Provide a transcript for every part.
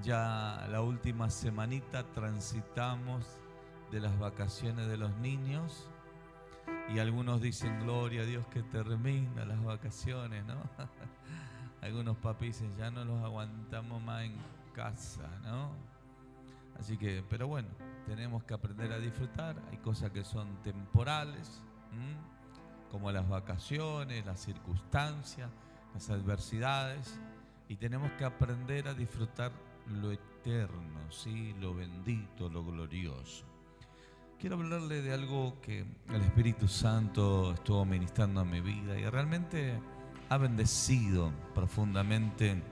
Ya la última semanita transitamos de las vacaciones de los niños y algunos dicen, gloria a Dios que termina las vacaciones, ¿no? Algunos papis dicen, ya no los aguantamos más en casa, ¿no? Así que, pero bueno, tenemos que aprender a disfrutar. Hay cosas que son temporales, como las vacaciones, las circunstancias, las adversidades, y tenemos que aprender a disfrutar lo eterno, ¿sí? Lo bendito, lo glorioso. Quiero hablarle de algo que el Espíritu Santo estuvo ministrando a mi vida y realmente ha bendecido profundamente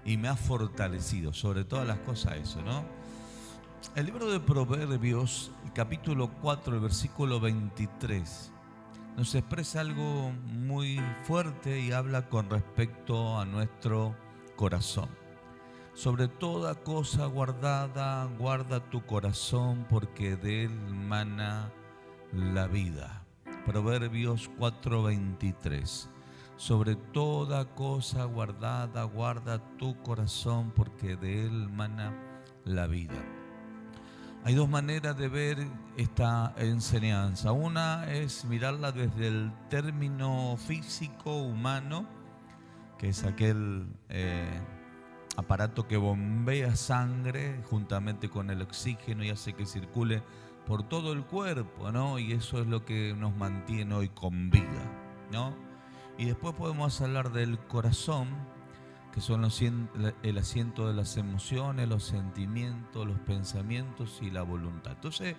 y me ha fortalecido, sobre todas las cosas eso, ¿no? El libro de Proverbios, el capítulo 4, el versículo 23, nos expresa algo muy fuerte y habla con respecto a nuestro corazón. Sobre toda cosa guardada, guarda tu corazón, porque de él mana la vida. Proverbios 4:23. Sobre toda cosa guardada, guarda tu corazón, porque de él mana la vida. Hay dos maneras de ver esta enseñanza. Una es mirarla desde el término físico, humano, que es aquel aparato que bombea sangre juntamente con el oxígeno y hace que circule por todo el cuerpo, ¿no? Y eso es lo que nos mantiene hoy con vida, ¿no? Y después podemos hablar del corazón, que son el asiento de las emociones, los sentimientos, los pensamientos y la voluntad. Entonces,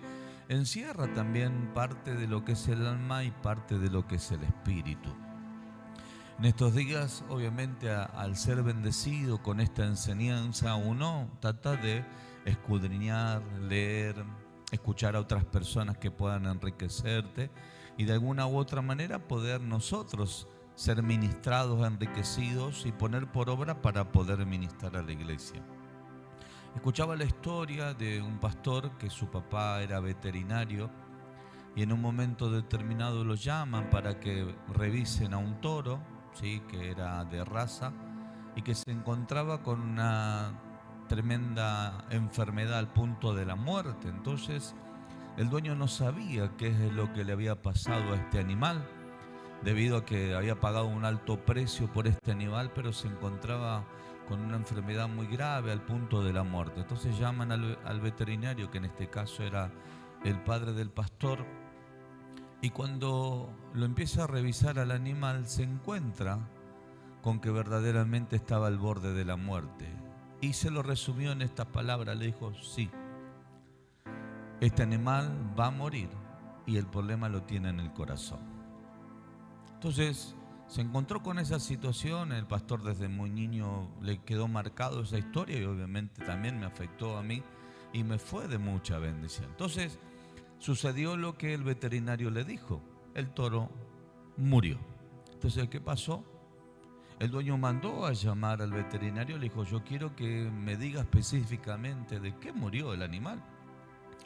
encierra también parte de lo que es el alma y parte de lo que es el espíritu. En estos días, obviamente, al ser bendecido con esta enseñanza, uno trata de escudriñar, leer, escuchar a otras personas que puedan enriquecerte y de alguna u otra manera poder nosotros ser ministrados, enriquecidos y poner por obra para poder ministrar a la iglesia. Escuchaba la historia de un pastor que su papá era veterinario y en un momento determinado lo llaman para que revisen a un toro, ¿sí? Que era de raza y que se encontraba con una tremenda enfermedad al punto de la muerte. Entonces el dueño no sabía qué es lo que le había pasado a este animal, debido a que había pagado un alto precio por este animal, pero se encontraba con una enfermedad muy grave al punto de la muerte. Entonces llaman al veterinario, que en este caso era el padre del pastor, y cuando lo empieza a revisar al animal se encuentra con que verdaderamente estaba al borde de la muerte. Y se lo resumió en estas palabras, le dijo, sí, este animal va a morir y el problema lo tiene en el corazón. Entonces se encontró con esa situación, el pastor desde muy niño le quedó marcado esa historia y obviamente también me afectó a mí y me fue de mucha bendición. Entonces sucedió lo que el veterinario le dijo, el toro murió. Entonces, ¿qué pasó? El dueño mandó a llamar al veterinario, le dijo, yo quiero que me diga específicamente de qué murió el animal.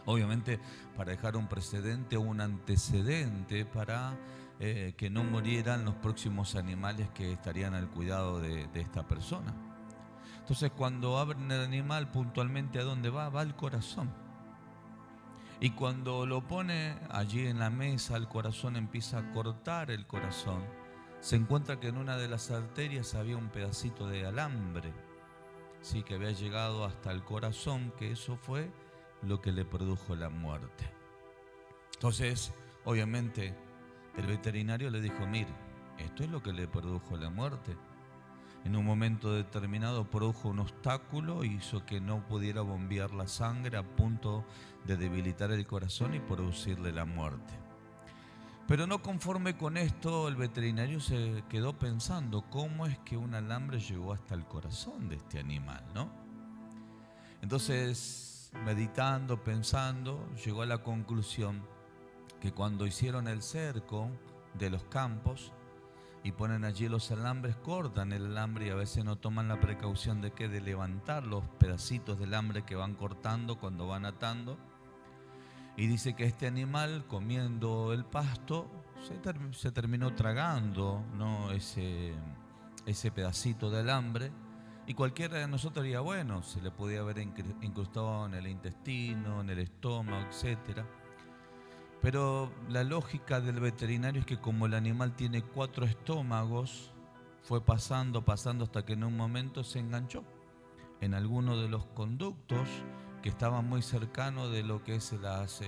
Obviamente para dejar un precedente o un antecedente para que no murieran los próximos animales que estarían al cuidado de esta persona. Entonces cuando abren el animal, puntualmente ¿a dónde va? Va al corazón. Y cuando lo pone allí en la mesa, el corazón empieza a cortar el corazón. Se encuentra que en una de las arterias había un pedacito de alambre, sí, que había llegado hasta el corazón, que eso fue lo que le produjo la muerte. Entonces, obviamente, el veterinario le dijo, mire, esto es lo que le produjo la muerte. En un momento determinado produjo un obstáculo y hizo que no pudiera bombear la sangre a punto de debilitar el corazón y producirle la muerte. Pero no conforme con esto, el veterinario se quedó pensando cómo es que un alambre llegó hasta el corazón de este animal, ¿no? Entonces, meditando, pensando, llegó a la conclusión que cuando hicieron el cerco de los campos y ponen allí los alambres, cortan el alambre y a veces no toman la precaución de que de levantar los pedacitos del alambre que van cortando cuando van atando. Y dice que este animal, comiendo el pasto, se terminó tragando, ¿no? ese pedacito de alambre Y cualquiera de nosotros diría, bueno, se le podía haber incrustado en el intestino, en el estómago, etcétera. Pero la lógica del veterinario es que como el animal tiene 4 estómagos, fue pasando hasta que en un momento se enganchó en alguno de los conductos que estaban muy cercanos de lo que es los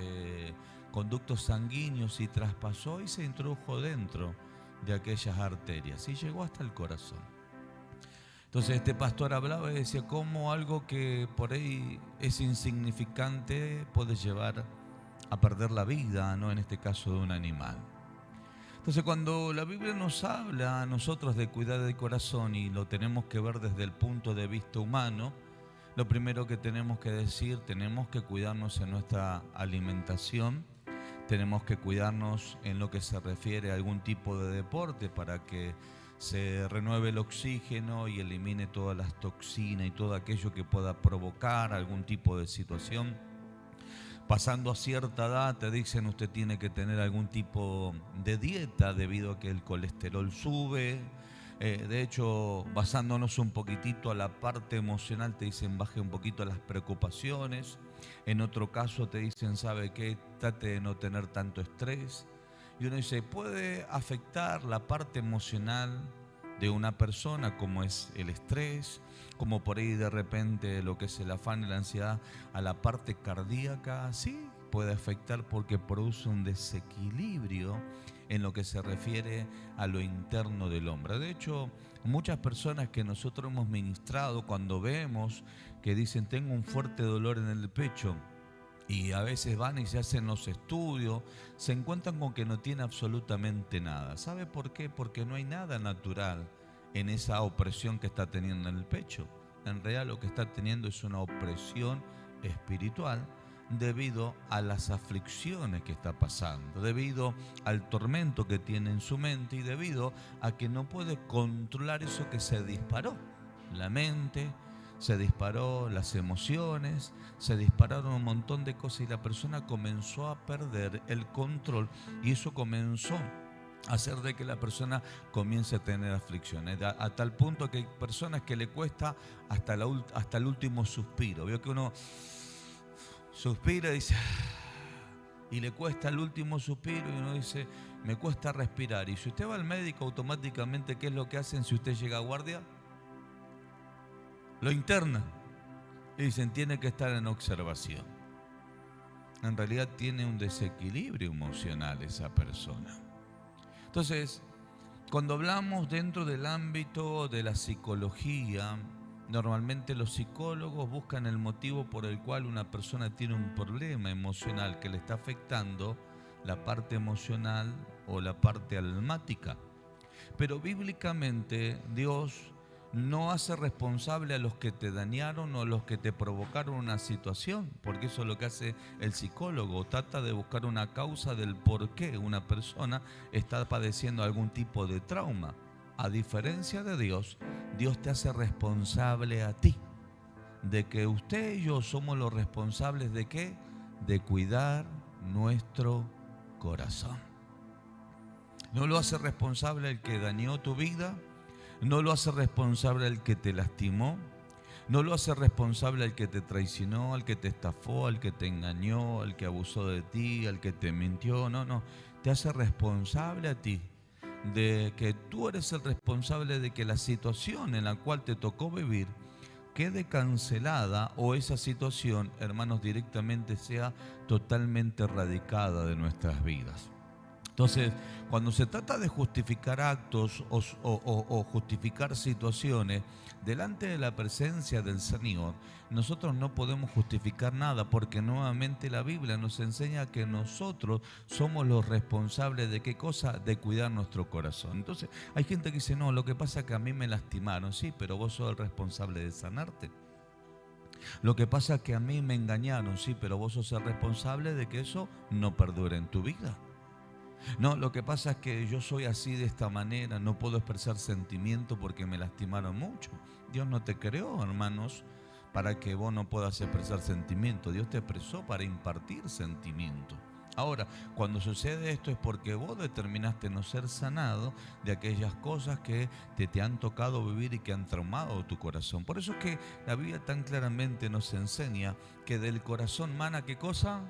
conductos sanguíneos y traspasó y se introdujo dentro de aquellas arterias y llegó hasta el corazón. Entonces este pastor hablaba y decía cómo algo que por ahí es insignificante puede llevar a perder la vida, ¿no? En este caso de un animal. Entonces cuando la Biblia nos habla a nosotros de cuidar del corazón y lo tenemos que ver desde el punto de vista humano, lo primero que tenemos que decir, tenemos que cuidarnos en nuestra alimentación, tenemos que cuidarnos en lo que se refiere a algún tipo de deporte para que se renueve el oxígeno y elimine todas las toxinas y todo aquello que pueda provocar algún tipo de situación. Pasando a cierta edad te dicen usted tiene que tener algún tipo de dieta debido a que el colesterol sube. De hecho, basándonos un poquitito a la parte emocional, te dicen baje un poquito las preocupaciones. En otro caso te dicen, ¿sabe qué? Trate de no tener tanto estrés. Y uno dice, ¿puede afectar la parte emocional de una persona como es el estrés? Como por ahí de repente lo que es el afán y la ansiedad a la parte cardíaca. Sí, puede afectar porque produce un desequilibrio en lo que se refiere a lo interno del hombre. De hecho, muchas personas que nosotros hemos ministrado, cuando vemos que dicen tengo un fuerte dolor en el pecho, y a veces van y se hacen los estudios, se encuentran con que no tiene absolutamente nada. ¿Sabe por qué? Porque no hay nada natural en esa opresión que está teniendo en el pecho. En realidad lo que está teniendo es una opresión espiritual debido a las aflicciones que está pasando, debido al tormento que tiene en su mente y debido a que no puede controlar eso que se disparó. La mente, se disparó las emociones, se dispararon un montón de cosas y la persona comenzó a perder el control y eso comenzó a hacer de que la persona comience a tener aflicciones, a tal punto que hay personas que le cuesta hasta el último suspiro. Veo que uno suspira y dice, y le cuesta el último suspiro y uno dice, me cuesta respirar. Y si usted va al médico automáticamente, ¿qué es lo que hacen si usted llega a guardia? Lo internan y dicen tiene que estar en observación. En realidad tiene un desequilibrio emocional esa persona. Entonces, cuando hablamos dentro del ámbito de la psicología, normalmente los psicólogos buscan el motivo por el cual una persona tiene un problema emocional que le está afectando la parte emocional o la parte almática. Pero bíblicamente Dios no hace responsable a los que te dañaron o a los que te provocaron una situación, porque eso es lo que hace el psicólogo, trata de buscar una causa del por qué una persona está padeciendo algún tipo de trauma. A diferencia de Dios, Dios te hace responsable a ti, de que usted y yo somos los responsables de ¿qué? De cuidar nuestro corazón. No lo hace responsable el que dañó tu vida, no lo hace responsable el que te lastimó, no lo hace responsable el que te traicionó, al que te estafó, al que te engañó, al que abusó de ti, al que te mintió. No, te hace responsable a ti de que tú eres el responsable de que la situación en la cual te tocó vivir quede cancelada o esa situación, hermanos, directamente sea totalmente erradicada de nuestras vidas. Entonces, cuando se trata de justificar actos o justificar situaciones delante de la presencia del Señor, nosotros no podemos justificar nada porque nuevamente la Biblia nos enseña que nosotros somos los responsables de qué cosa, de cuidar nuestro corazón. Entonces, hay gente que dice, no, lo que pasa es que a mí me lastimaron, sí, pero vos sos el responsable de sanarte. Lo que pasa es que a mí me engañaron, sí, pero vos sos el responsable de que eso no perdure en tu vida. No, lo que pasa es que yo soy así de esta manera, no puedo expresar sentimiento porque me lastimaron mucho. Dios no te creó, hermanos, para que vos no puedas expresar sentimiento. Dios te expresó para impartir sentimiento. Ahora, cuando sucede esto es porque vos determinaste no ser sanado de aquellas cosas que te han tocado vivir y que han traumado tu corazón. Por eso es que la Biblia tan claramente nos enseña que del corazón mana ¿qué cosa?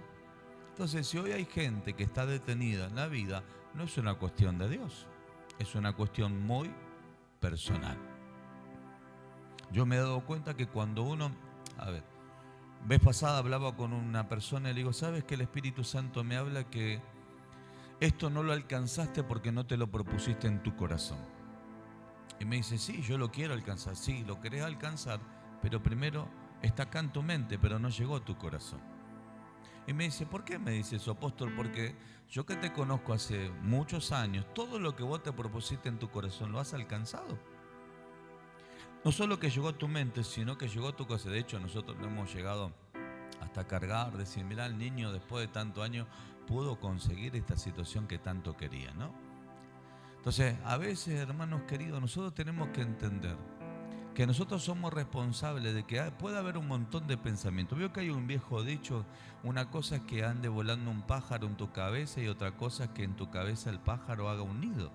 Entonces, si hoy hay gente que está detenida en la vida, no es una cuestión de Dios, es una cuestión muy personal. Yo me he dado cuenta que cuando uno, vez pasada hablaba con una persona y le digo, ¿sabes que el Espíritu Santo me habla que esto no lo alcanzaste porque no te lo propusiste en tu corazón? Y me dice, sí, yo lo quiero alcanzar, sí, lo querés alcanzar, pero primero está acá en tu mente, pero no llegó a tu corazón. Y me dice, ¿por qué me dice eso, apóstol? Porque yo que te conozco hace muchos años, todo lo que vos te propusiste en tu corazón lo has alcanzado. No solo que llegó a tu mente, sino que llegó a tu corazón. De hecho, nosotros lo hemos llegado hasta cargar, decir, mirá, el niño después de tantos años pudo conseguir esta situación que tanto quería, ¿no? Entonces, a veces, hermanos queridos, nosotros tenemos que entender que nosotros somos responsables de que puede haber un montón de pensamientos. Veo que hay un viejo dicho, una cosa es que ande volando un pájaro en tu cabeza y otra cosa es que en tu cabeza el pájaro haga un nido.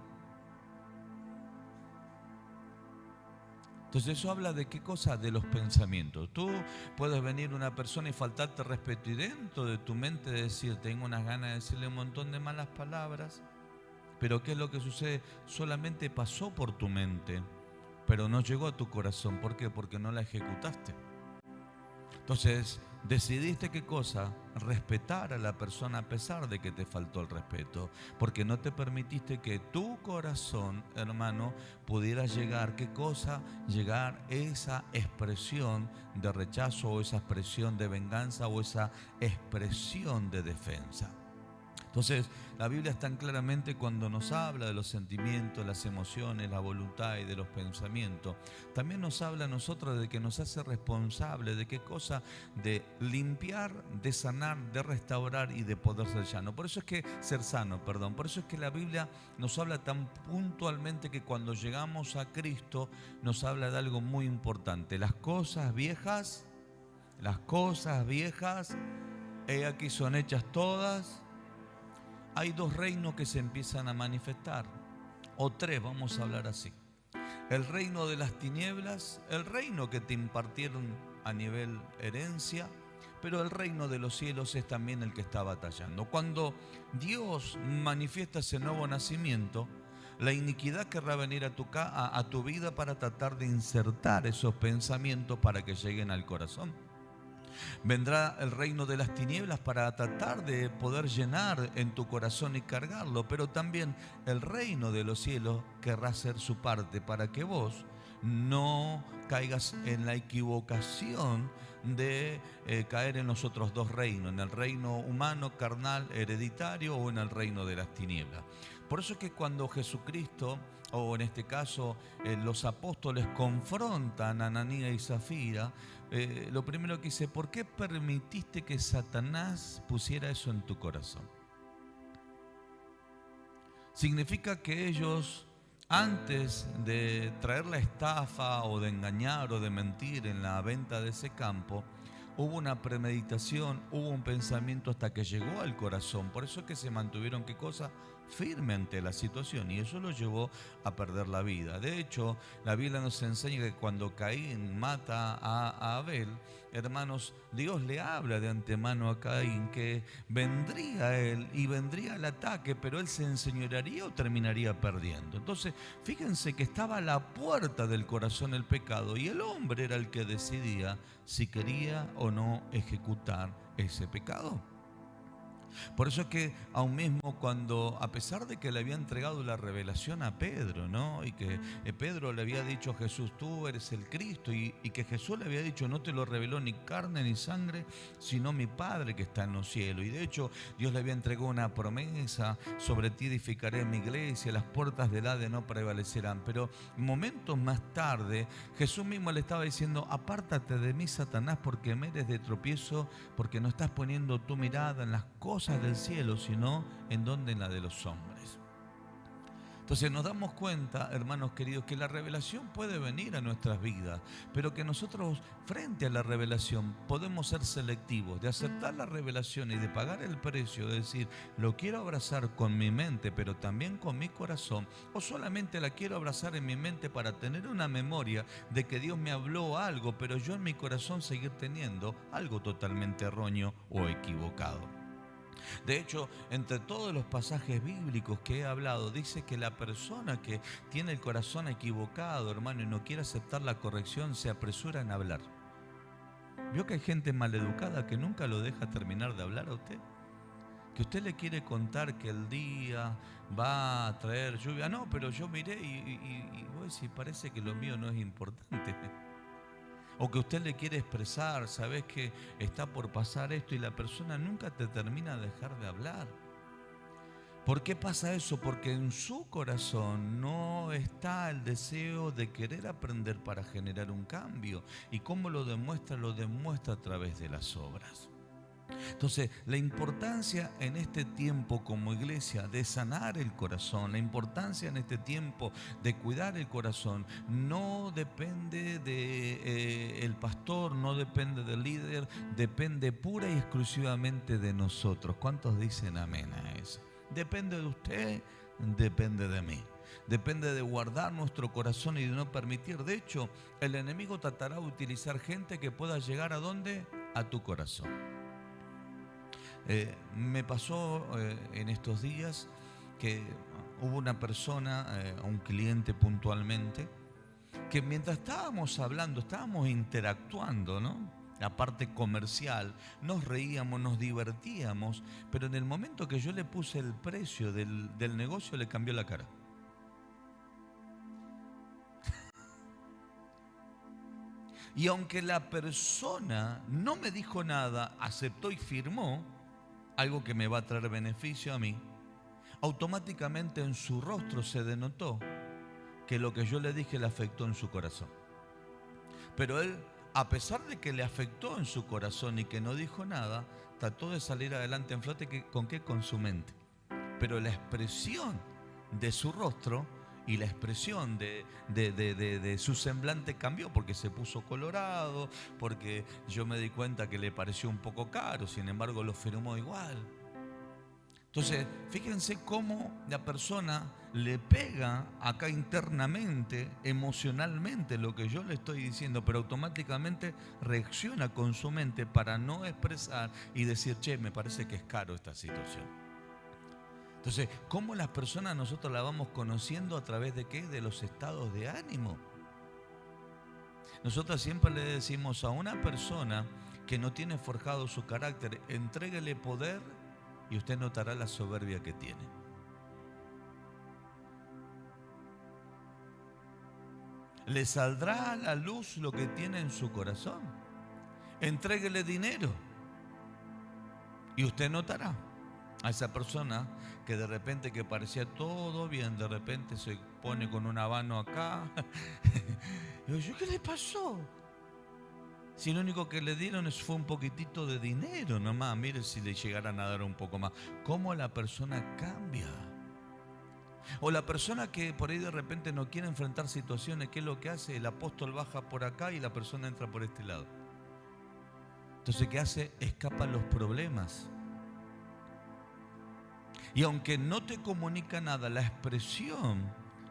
Entonces eso habla de qué cosa, de los pensamientos. Tú puedes venir una persona y faltarte respeto y dentro de tu mente decir, tengo unas ganas de decirle un montón de malas palabras, pero ¿qué es lo que sucede? Solamente pasó por tu mente, pero no llegó a tu corazón. ¿Por qué? Porque no la ejecutaste. Entonces, decidiste qué cosa, respetar a la persona a pesar de que te faltó el respeto, porque no te permitiste que tu corazón, hermano, pudiera llegar, ¿qué cosa? Llegar esa expresión de rechazo o esa expresión de venganza o esa expresión de defensa. Entonces, la Biblia es tan claramente cuando nos habla de los sentimientos, las emociones, la voluntad y de los pensamientos. También nos habla a nosotros de que nos hace responsable de qué cosa, de limpiar, de sanar, de restaurar y de poder ser sano. Por eso es que por eso es que la Biblia nos habla tan puntualmente que cuando llegamos a Cristo nos habla de algo muy importante. Las cosas viejas, he aquí son hechas todas. Hay dos reinos que se empiezan a manifestar, o tres, vamos a hablar así. El reino de las tinieblas, el reino que te impartieron a nivel herencia, pero el reino de los cielos es también el que está batallando. Cuando Dios manifiesta ese nuevo nacimiento, la iniquidad querrá venir a tu vida para tratar de insertar esos pensamientos para que lleguen al corazón. Vendrá el reino de las tinieblas para tratar de poder llenar en tu corazón y cargarlo, pero también el reino de los cielos querrá hacer su parte para que vos no caigas en la equivocación de caer en los otros dos reinos, en el reino humano, carnal, hereditario o en el reino de las tinieblas. Por eso es que cuando Jesucristo, o en este caso los apóstoles confrontan a Ananías y Zafira, lo primero que dice, ¿por qué permitiste que Satanás pusiera eso en tu corazón? Significa que ellos, antes de traer la estafa o de engañar o de mentir en la venta de ese campo, hubo una premeditación, hubo un pensamiento hasta que llegó al corazón. Por eso es que se mantuvieron, ¿qué cosa? Firme ante la situación, y eso lo llevó a perder la vida. De hecho, la Biblia nos enseña que cuando Caín mata a Abel, hermanos, Dios le habla de antemano a Caín que vendría él y vendría el ataque, pero él se enseñorearía o terminaría perdiendo. Entonces, fíjense que estaba a la puerta del corazón el pecado y el hombre era el que decidía si quería o no ejecutar ese pecado. Por eso es que aún mismo cuando, a pesar de que le había entregado la revelación a Pedro, ¿no? Y que Pedro le había dicho a Jesús, tú eres el Cristo, y que Jesús le había dicho, no te lo reveló ni carne ni sangre, sino mi Padre que está en los cielos. Y de hecho Dios le había entregado una promesa, sobre ti edificaré mi iglesia, las puertas del Hades no prevalecerán. Pero momentos más tarde Jesús mismo le estaba diciendo, apártate de mí, Satanás, porque me eres de tropiezo, porque no estás poniendo tu mirada en las cosas del cielo, sino en la de los hombres. Entonces nos damos cuenta, hermanos queridos, que la revelación puede venir a nuestras vidas, pero que nosotros frente a la revelación podemos ser selectivos, de aceptar la revelación y de pagar el precio, de decir, lo quiero abrazar con mi mente, pero también con mi corazón, o solamente la quiero abrazar en mi mente para tener una memoria de que Dios me habló algo, pero yo en mi corazón seguir teniendo algo totalmente erróneo o equivocado. De hecho, entre todos los pasajes bíblicos que he hablado, dice que la persona que tiene el corazón equivocado, hermano, y no quiere aceptar la corrección, se apresura en hablar. ¿Vio que hay gente maleducada que nunca lo deja terminar de hablar a usted? Que usted le quiere contar que el día va a traer lluvia. No, pero yo miré y vos decís, parece que lo mío no es importante. O que usted le quiere expresar, sabes que está por pasar esto y la persona nunca te termina de dejar de hablar. ¿Por qué pasa eso? Porque en su corazón no está el deseo de querer aprender para generar un cambio. ¿Y cómo lo demuestra? Lo demuestra a través de las obras. Entonces, la importancia en este tiempo como iglesia de sanar el corazón, la importancia en este tiempo de cuidar el corazón, no depende del pastor, no depende del líder, depende pura y exclusivamente de nosotros. ¿Cuántos dicen amén a eso? Depende de usted, depende de mí. Depende de guardar nuestro corazón y de no permitir. De hecho, el enemigo tratará de utilizar gente que pueda llegar ¿a dónde? A tu corazón. Me pasó en estos días que hubo una persona, un cliente puntualmente, que mientras estábamos hablando, estábamos interactuando, ¿no? La parte comercial, nos reíamos, nos divertíamos, pero en el momento que yo le puse el precio del negocio, le cambió la cara. Y aunque la persona no me dijo nada, aceptó y firmó, algo que me va a traer beneficio a mí, automáticamente en su rostro se denotó que lo que yo le dije le afectó en su corazón. Pero él, a pesar de que le afectó en su corazón y que no dijo nada, trató de salir adelante en flote. ¿Con qué? Con su mente. Pero la expresión de su rostro y la expresión de su semblante cambió, porque se puso colorado, porque yo me di cuenta que le pareció un poco caro, sin embargo lo firmó igual. Entonces, fíjense cómo la persona le pega acá internamente, emocionalmente lo que yo le estoy diciendo, pero automáticamente reacciona con su mente para no expresar y decir, che, me parece que es caro esta situación. Entonces, ¿cómo las personas nosotros la vamos conociendo a través de qué? De los estados de ánimo. Nosotros siempre le decimos a una persona que no tiene forjado su carácter, entréguele poder y usted notará la soberbia que tiene. Le saldrá a la luz lo que tiene en su corazón. Entréguele dinero y usted notará a esa persona que de repente que parecía todo bien, de repente se pone con un habano acá. Y yo, ¿qué le pasó? Si lo único que le dieron fue un poquitito de dinero nomás, mire si le llegaran a dar un poco más. ¿Cómo la persona cambia? O la persona que por ahí de repente no quiere enfrentar situaciones, ¿qué es lo que hace? El apóstol baja por acá y la persona entra por este lado. Entonces, ¿qué hace? Escapa los problemas. Y aunque no te comunica nada, la expresión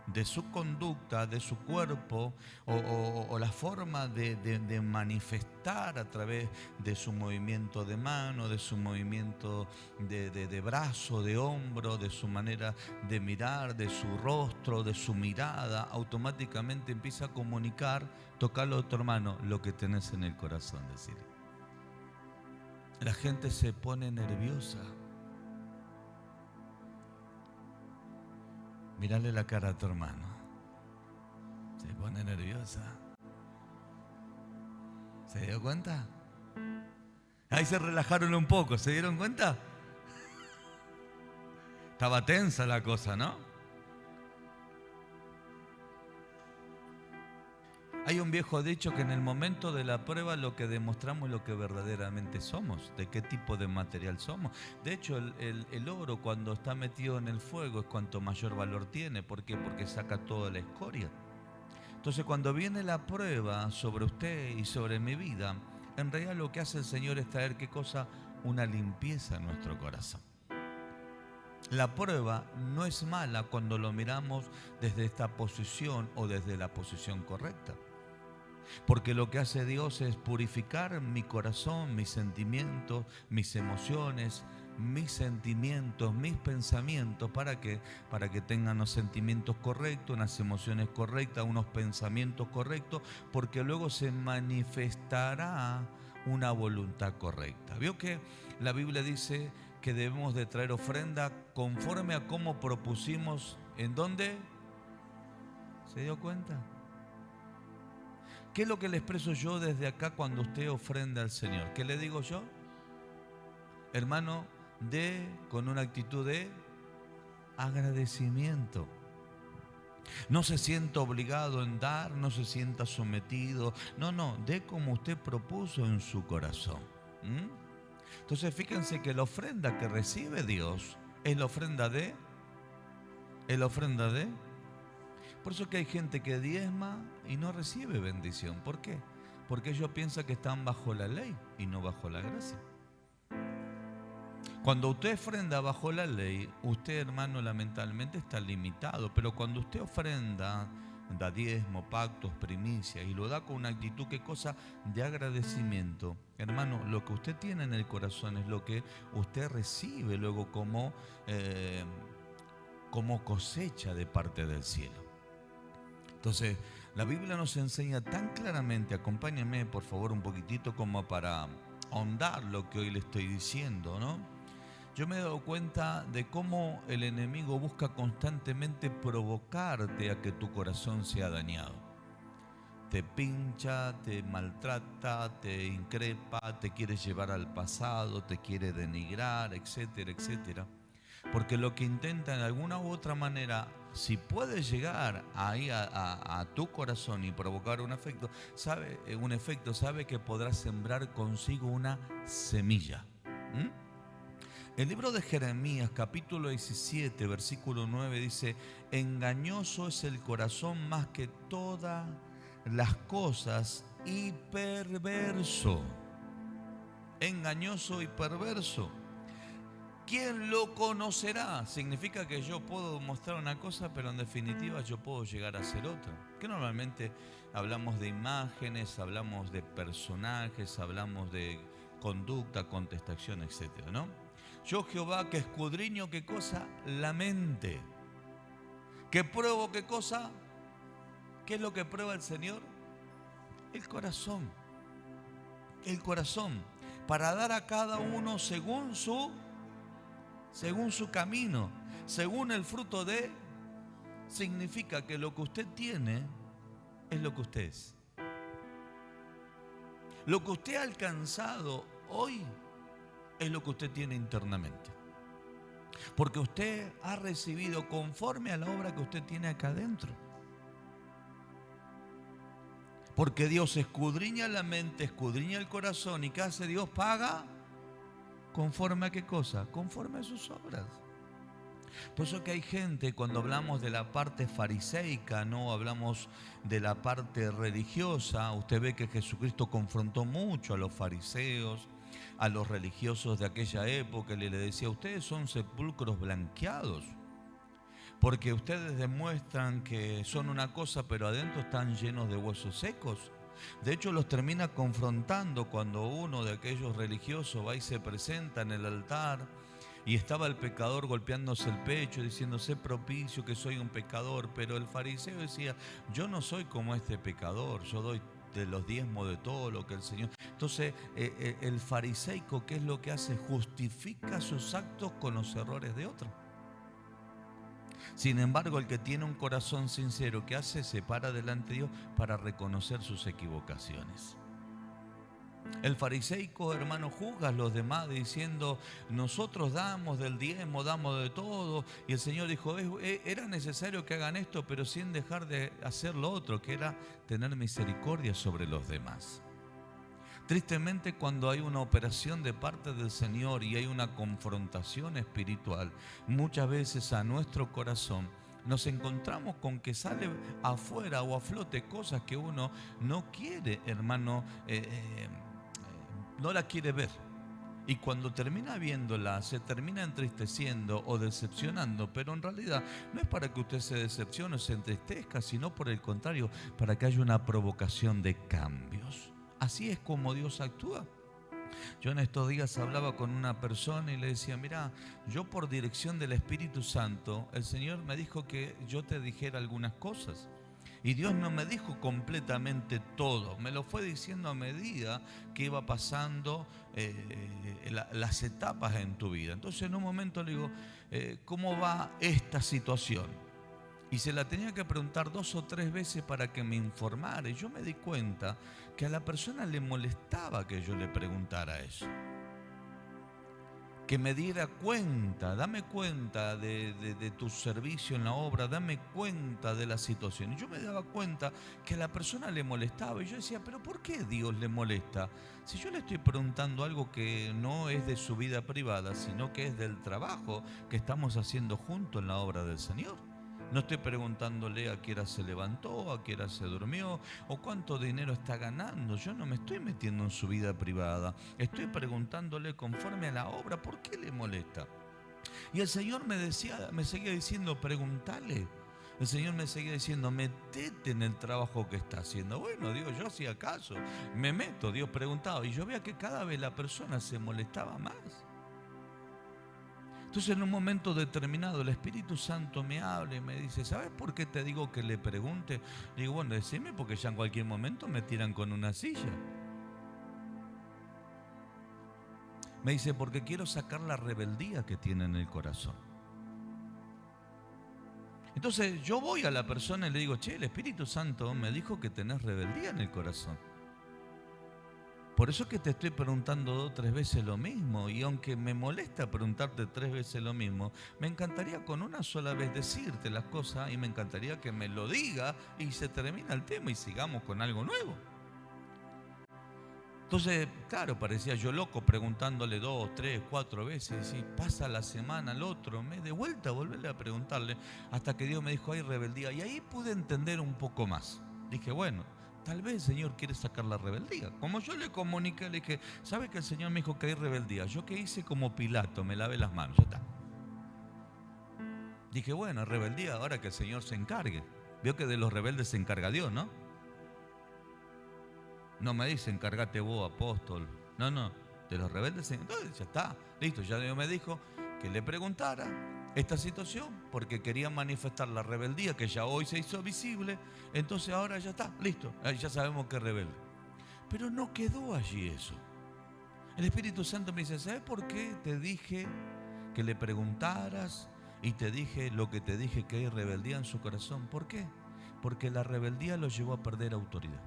de su conducta, de su cuerpo o la forma de manifestar a través de su movimiento de mano, de su movimiento de brazo, de hombro, de su manera de mirar, de su rostro, de su mirada, automáticamente empieza a comunicar, tocarlo a tu hermano, lo que tenés en el corazón, decirle. La gente se pone nerviosa. Mírale la cara a tu hermano. Se pone nerviosa. ¿Se dio cuenta? Ahí se relajaron un poco, ¿se dieron cuenta? Estaba tensa la cosa, ¿no? Hay un viejo dicho que en el momento de la prueba lo que demostramos es lo que verdaderamente somos, de qué tipo de material somos. De hecho, el oro cuando está metido en el fuego es cuanto mayor valor tiene. ¿Por qué? Porque saca toda la escoria. Entonces, cuando viene la prueba sobre usted y sobre mi vida, en realidad lo que hace el Señor es traer, ¿qué cosa? Una limpieza en nuestro corazón. La prueba no es mala cuando lo miramos desde esta posición o desde la posición correcta. Porque lo que hace Dios es purificar mi corazón, mis sentimientos, mis emociones, mis pensamientos. ¿Para qué? Para que tengan los sentimientos correctos, unas emociones correctas, unos pensamientos correctos, porque luego se manifestará una voluntad correcta. ¿Vio que la Biblia dice que debemos de traer ofrenda conforme a cómo propusimos? ¿En dónde? ¿Se dio cuenta? ¿Qué es lo que le expreso yo desde acá cuando usted ofrenda al Señor? ¿Qué le digo yo? Hermano, dé con una actitud de agradecimiento. No se sienta obligado en dar, no se sienta sometido. No, dé como usted propuso en su corazón. Entonces fíjense que la ofrenda que recibe Dios es la ofrenda de... Por eso que hay gente que diezma y no recibe bendición. ¿Por qué? Porque ellos piensan que están bajo la ley y no bajo la gracia. Cuando usted ofrenda bajo la ley, usted, hermano, lamentablemente está limitado. Pero cuando usted ofrenda, da diezmo, pactos, primicias y lo da con una actitud, ¿qué cosa? De agradecimiento. Hermano, lo que usted tiene en el corazón es lo que usted recibe luego como cosecha de parte del cielo. Entonces, la Biblia nos enseña tan claramente, acompáñenme por favor un poquitito como para ahondar lo que hoy le estoy diciendo, ¿no? Yo me he dado cuenta de cómo el enemigo busca constantemente provocarte a que tu corazón sea dañado. Te pincha, te maltrata, te increpa, te quiere llevar al pasado, te quiere denigrar, etcétera, etcétera. Porque lo que intenta en alguna u otra manera, si puede llegar ahí a tu corazón y provocar un efecto, sabe que podrá sembrar consigo una semilla. El libro de Jeremías, capítulo 17, versículo 9, dice: engañoso es el corazón más que todas las cosas y perverso. Engañoso y perverso. ¿Quién lo conocerá? Significa que yo puedo mostrar una cosa, pero en definitiva yo puedo llegar a ser otra. Que normalmente hablamos de imágenes, hablamos de personajes, hablamos de conducta, contestación, etcétera, ¿no? Yo, Jehová, que escudriño, ¿qué cosa? La mente. ¿Que pruebo qué cosa? ¿Qué es lo que prueba el Señor? El corazón. El corazón. Para dar a cada uno según su camino, según el fruto de... Significa que lo que usted tiene es lo que usted es. Lo que usted ha alcanzado hoy es lo que usted tiene internamente. Porque usted ha recibido conforme a la obra que usted tiene acá adentro. Porque Dios escudriña la mente, escudriña el corazón. ¿Y qué hace Dios? Paga conforme a qué cosa? Conforme a sus obras. Por eso que hay gente, cuando hablamos de la parte fariseica, no hablamos de la parte religiosa. Usted ve que Jesucristo confrontó mucho a los fariseos, a los religiosos de aquella época, y le decía: ustedes son sepulcros blanqueados, porque ustedes demuestran que son una cosa, pero adentro están llenos de huesos secos. De hecho, los termina confrontando cuando uno de aquellos religiosos va y se presenta en el altar, y estaba el pecador golpeándose el pecho, diciendo: sé propicio que soy un pecador. Pero el fariseo decía: yo no soy como este pecador, yo doy de los diezmos de todo lo que el Señor... Entonces, el fariseico, ¿qué es lo que hace? Justifica sus actos con los errores de otros. Sin embargo, el que tiene un corazón sincero, ¿qué hace? Se para delante de Dios para reconocer sus equivocaciones. El fariseico, hermano, juzga a los demás diciendo, nosotros damos del diezmo, damos de todo. Y el Señor dijo, era necesario que hagan esto, pero sin dejar de hacer lo otro, que era tener misericordia sobre los demás. Tristemente, cuando hay una operación de parte del Señor y hay una confrontación espiritual, muchas veces a nuestro corazón nos encontramos con que sale afuera o a flote cosas que uno no quiere, hermano, no la quiere ver. Y cuando termina viéndola, se termina entristeciendo o decepcionando, pero en realidad no es para que usted se decepcione o se entristezca, sino por el contrario, para que haya una provocación de cambios. Así es como Dios actúa. Yo en estos días hablaba con una persona y le decía, mira, yo por dirección del Espíritu Santo, el Señor me dijo que yo te dijera algunas cosas. Y Dios no me dijo completamente todo, me lo fue diciendo a medida que iba pasando las etapas en tu vida. Entonces en un momento le digo, ¿cómo va esta situación? Y se la tenía que preguntar 2 o 3 veces para que me informara. Y yo me di cuenta que a la persona le molestaba que yo le preguntara eso. Que me diera cuenta, dame cuenta de tu servicio en la obra, dame cuenta de la situación. Y yo me daba cuenta que a la persona le molestaba. Y yo decía, ¿pero por qué Dios le molesta? Si yo le estoy preguntando algo que no es de su vida privada, sino que es del trabajo que estamos haciendo juntos en la obra del Señor. No estoy preguntándole a qué hora se levantó, a qué hora se durmió o cuánto dinero está ganando. Yo no me estoy metiendo en su vida privada. Estoy preguntándole conforme a la obra, ¿por qué le molesta? Y el Señor me seguía diciendo, pregúntale. El Señor me seguía diciendo, metete en el trabajo que está haciendo. Bueno, Dios, yo hacía caso, me meto, Dios preguntaba. Y yo veía que cada vez la persona se molestaba más. Entonces en un momento determinado el Espíritu Santo me habla y me dice, ¿sabes por qué te digo que le pregunte? Le digo, bueno, decime porque ya en cualquier momento me tiran con una silla. Me dice, porque quiero sacar la rebeldía que tiene en el corazón. Entonces yo voy a la persona y le digo, che, el Espíritu Santo me dijo que tenés rebeldía en el corazón. Por eso es que te estoy preguntando 2 o 3 veces lo mismo. Y aunque me molesta preguntarte 3 veces lo mismo, me encantaría con una sola vez decirte las cosas y me encantaría que me lo diga y se termina el tema y sigamos con algo nuevo. Entonces, claro, parecía yo loco preguntándole 2, 3, 4 veces. Y pasa la semana, el otro mes, de vuelta a volverle a preguntarle hasta que Dios me dijo, hay rebeldía. Y ahí pude entender un poco más. Dije, bueno, tal vez el Señor quiere sacar la rebeldía. Como yo le comuniqué, le dije, ¿sabe que el Señor me dijo que hay rebeldía? Yo que hice como Pilato, me lavé las manos, ya está. Dije, bueno, rebeldía, ahora que el Señor se encargue. Vio que de los rebeldes se encarga Dios, ¿no? No me dice, encárgate vos, apóstol. No, de los rebeldes se encarga. Entonces ya está, listo, ya Dios me dijo que le preguntara esta situación porque quería manifestar la rebeldía que ya hoy se hizo visible. Entonces ahora ya está, listo, ya sabemos que es rebelde. Pero no quedó allí eso. El Espíritu Santo me dice, ¿sabes por qué te dije que le preguntaras y te dije lo que te dije, que hay rebeldía en su corazón? ¿Por qué? Porque la rebeldía lo llevó a perder autoridad.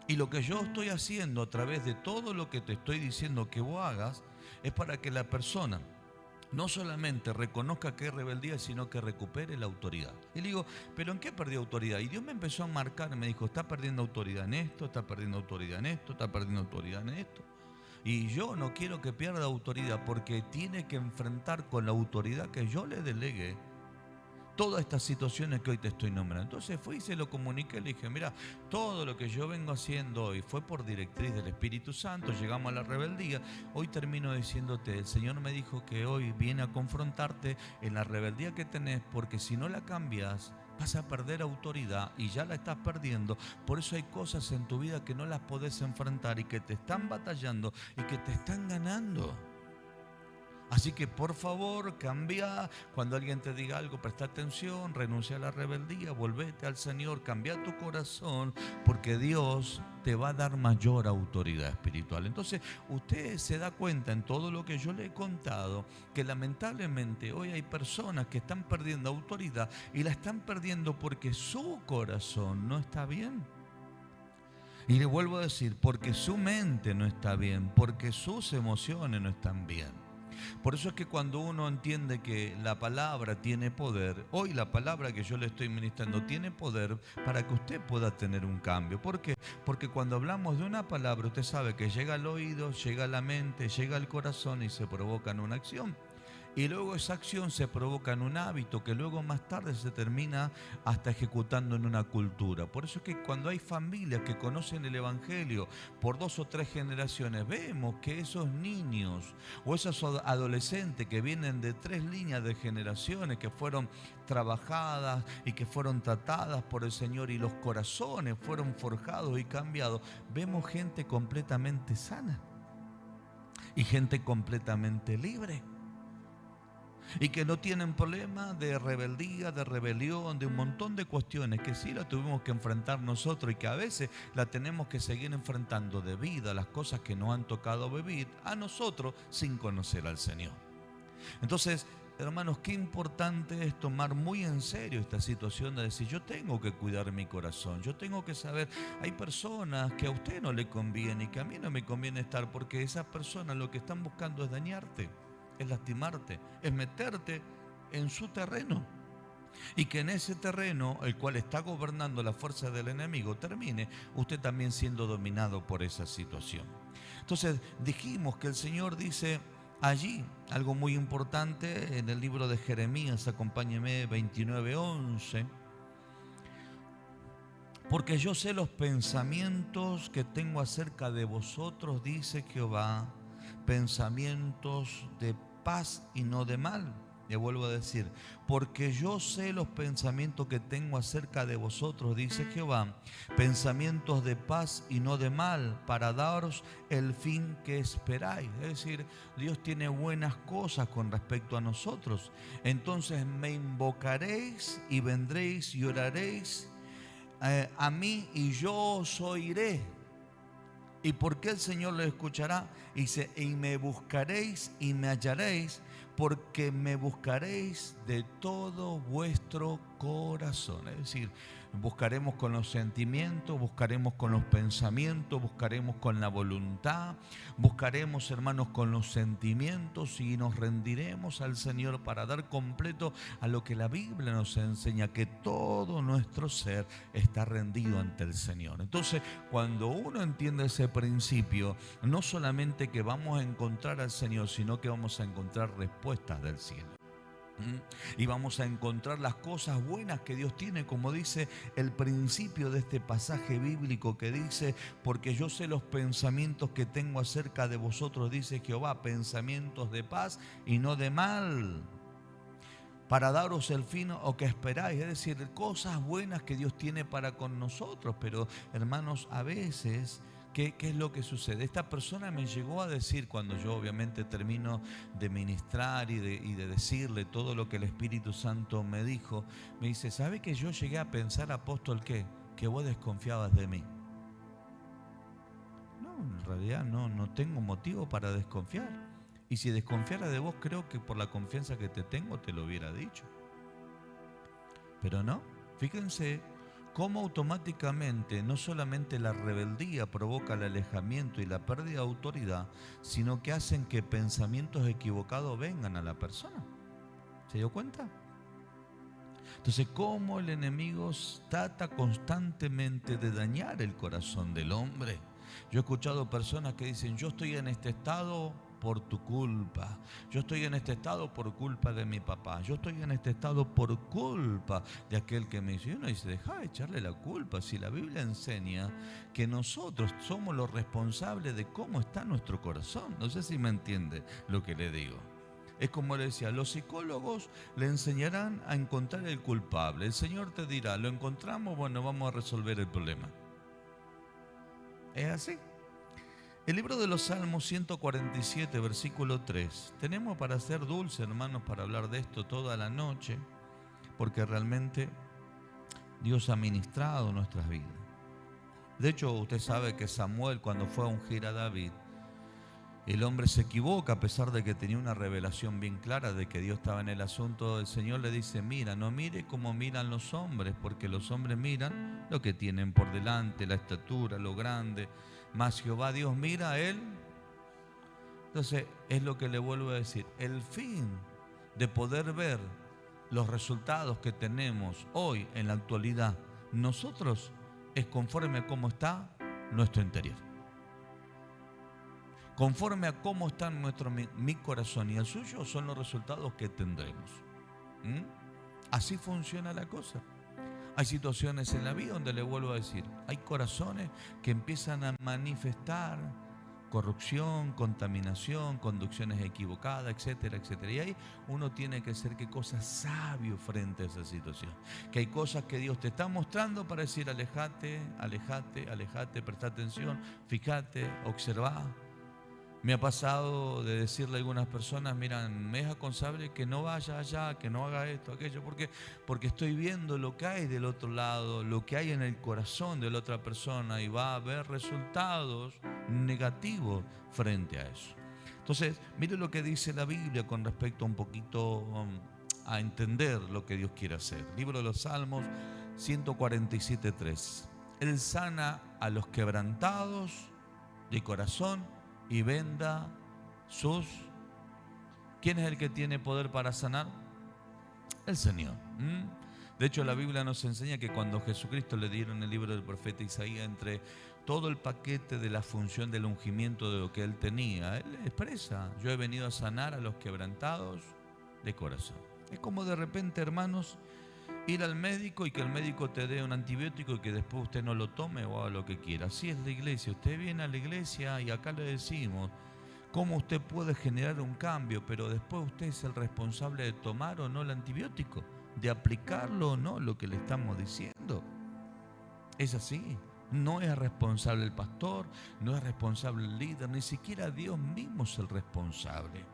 Y lo que yo estoy haciendo a través de todo lo que te estoy diciendo que vos hagas es para que la persona no solamente reconozca que hay rebeldía, sino que recupere la autoridad. Y le digo, ¿pero en qué perdió autoridad? Y Dios me empezó a marcar, me dijo, está perdiendo autoridad en esto, está perdiendo autoridad en esto, está perdiendo autoridad en esto. Y yo no quiero que pierda autoridad porque tiene que enfrentar con la autoridad que yo le delegué todas estas situaciones que hoy te estoy nombrando. Entonces fui y se lo comuniqué, le dije, mira, todo lo que yo vengo haciendo hoy fue por directriz del Espíritu Santo, llegamos a la rebeldía, hoy termino diciéndote, el Señor me dijo que hoy viene a confrontarte en la rebeldía que tenés, porque si no la cambias, vas a perder autoridad y ya la estás perdiendo. Por eso hay cosas en tu vida que no las podés enfrentar y que te están batallando y que te están ganando. Así que por favor, cambia. Cuando alguien te diga algo, presta atención, renuncia a la rebeldía, volvete al Señor, cambia tu corazón, porque Dios te va a dar mayor autoridad espiritual. Entonces, usted se da cuenta en todo lo que yo le he contado, que lamentablemente hoy hay personas que están perdiendo autoridad y la están perdiendo porque su corazón no está bien. Y le vuelvo a decir, porque su mente no está bien, porque sus emociones no están bien. Por eso es que cuando uno entiende que la palabra tiene poder, hoy la palabra que yo le estoy ministrando tiene poder para que usted pueda tener un cambio. ¿Por qué? Porque cuando hablamos de una palabra, usted sabe que llega al oído, llega a la mente, llega al corazón y se provoca en una acción. Y luego esa acción se provoca en un hábito que luego más tarde se termina hasta ejecutando en una cultura. Por eso es que cuando hay familias que conocen el Evangelio por 2 o 3 generaciones, vemos que esos niños o esos adolescentes que vienen de 3 líneas de generaciones que fueron trabajadas y que fueron tratadas por el Señor y los corazones fueron forjados y cambiados, vemos gente completamente sana y gente completamente libre. Y que no tienen problema de rebeldía, de rebelión, de un montón de cuestiones que sí la tuvimos que enfrentar nosotros y que a veces la tenemos que seguir enfrentando debido a las cosas que nos han tocado vivir a nosotros sin conocer al Señor. Entonces, hermanos, qué importante es tomar muy en serio esta situación de decir, yo tengo que cuidar mi corazón, yo tengo que saber, hay personas que a usted no le conviene y que a mí no me conviene estar, porque esas personas lo que están buscando es dañarte, es lastimarte, es meterte en su terreno. Y que en ese terreno, el cual está gobernando la fuerza del enemigo, termine usted también siendo dominado por esa situación. Entonces dijimos que el Señor dice allí algo muy importante en el libro de Jeremías, acompáñeme, 29:11. Porque yo sé los pensamientos que tengo acerca de vosotros, dice Jehová, pensamientos de paz y no de mal. Le vuelvo a decir, porque yo sé los pensamientos que tengo acerca de vosotros, dice Jehová, pensamientos de paz y no de mal, para daros el fin que esperáis. Es decir, Dios tiene buenas cosas con respecto a nosotros. Entonces me invocaréis y vendréis y oraréis a mí y yo os oiré. ¿Y por qué el Señor lo escuchará? Dice, y me buscaréis y me hallaréis, porque me buscaréis de todo vuestro corazón. Es decir, buscaremos con los sentimientos, buscaremos con los pensamientos, buscaremos con la voluntad, buscaremos, hermanos, con los sentimientos y nos rendiremos al Señor para dar completo a lo que la Biblia nos enseña, que todo nuestro ser está rendido ante el Señor. Entonces, cuando uno entiende ese principio, no solamente que vamos a encontrar al Señor, sino que vamos a encontrar respuestas del cielo. Y vamos a encontrar las cosas buenas que Dios tiene, como dice el principio de este pasaje bíblico que dice, porque yo sé los pensamientos que tengo acerca de vosotros, dice Jehová, pensamientos de paz y no de mal, para daros el fin o que esperáis. Es decir, cosas buenas que Dios tiene para con nosotros. Pero, hermanos, a veces ¿qué es lo que sucede? Esta persona me llegó a decir, cuando yo obviamente termino de ministrar y de decirle todo lo que el Espíritu Santo me dijo, me dice, ¿sabe que yo llegué a pensar, apóstol, que vos desconfiabas de mí? No, en realidad no tengo motivo para desconfiar. Y si desconfiara de vos, creo que por la confianza que te tengo te lo hubiera dicho. Pero no, fíjense cómo automáticamente no solamente la rebeldía provoca el alejamiento y la pérdida de autoridad, sino que hacen que pensamientos equivocados vengan a la persona. ¿Se dio cuenta? Entonces, cómo el enemigo trata constantemente de dañar el corazón del hombre. Yo he escuchado personas que dicen, yo estoy en este estado por tu culpa, yo estoy en este estado por culpa de mi papá, yo estoy en este estado por culpa de aquel que me hizo. Y uno dice, deja de echarle la culpa, si la Biblia enseña que nosotros somos los responsables de cómo está nuestro corazón. No sé si me entiende lo que le digo. Es como le decía, los psicólogos le enseñarán a encontrar el culpable. El Señor te dirá, ¿lo encontramos? Bueno, vamos a resolver el problema. ¿Es así? El libro de los Salmos 147, versículo 3. Tenemos para ser dulces, hermanos, para hablar de esto toda la noche, porque realmente Dios ha ministrado nuestras vidas. De hecho, usted sabe que Samuel, cuando fue a ungir a David, El hombre se equivoca a pesar de que tenía una revelación bien clara de que Dios estaba en el asunto. El Señor le dice, mira, no mire como miran los hombres, porque los hombres miran lo que tienen por delante, la estatura, lo grande. Mas Jehová Dios mira a él. Entonces, es lo que le vuelvo a decir. El fin de poder ver los resultados que tenemos hoy en la actualidad, nosotros, es conforme a cómo está nuestro interior. Conforme a cómo está mi corazón y el suyo, son los resultados que tendremos. Así funciona la cosa. Hay situaciones en la vida donde le vuelvo a decir, hay corazones que empiezan a manifestar corrupción, contaminación, conducciones equivocadas, etcétera, etcétera. Y ahí uno tiene que ser, ¿qué cosa? Sabio frente a esa situación. Que hay cosas que Dios te está mostrando para decir, alejate, alejate, alejate, presta atención, fíjate, observa. Me ha pasado de decirle a algunas personas, mira, me es aconsable que no vaya allá, que no haga esto, aquello, porque estoy viendo lo que hay del otro lado, lo que hay en el corazón de la otra persona y va a haber resultados negativos frente a eso. Entonces, mire lo que dice la Biblia con respecto un poquito a entender lo que Dios quiere hacer. Libro de los Salmos 147:3. Él sana a los quebrantados de corazón y venda sus... ¿Quién es el que tiene poder para sanar? El Señor. De hecho, la Biblia nos enseña que cuando Jesucristo le dieron el libro del profeta Isaías, entre todo el paquete de la función del ungimiento de lo que él tenía, él expresa, yo he venido a sanar a los quebrantados de corazón. Es como de repente, hermanos, ir al médico y que el médico te dé un antibiótico y que después usted no lo tome o haga lo que quiera. Así es la iglesia. Usted viene a la iglesia y acá le decimos cómo usted puede generar un cambio, pero después usted es el responsable de tomar o no el antibiótico, de aplicarlo o no lo que le estamos diciendo. Es así. No es responsable el pastor, no es responsable el líder, ni siquiera Dios mismo es el responsable.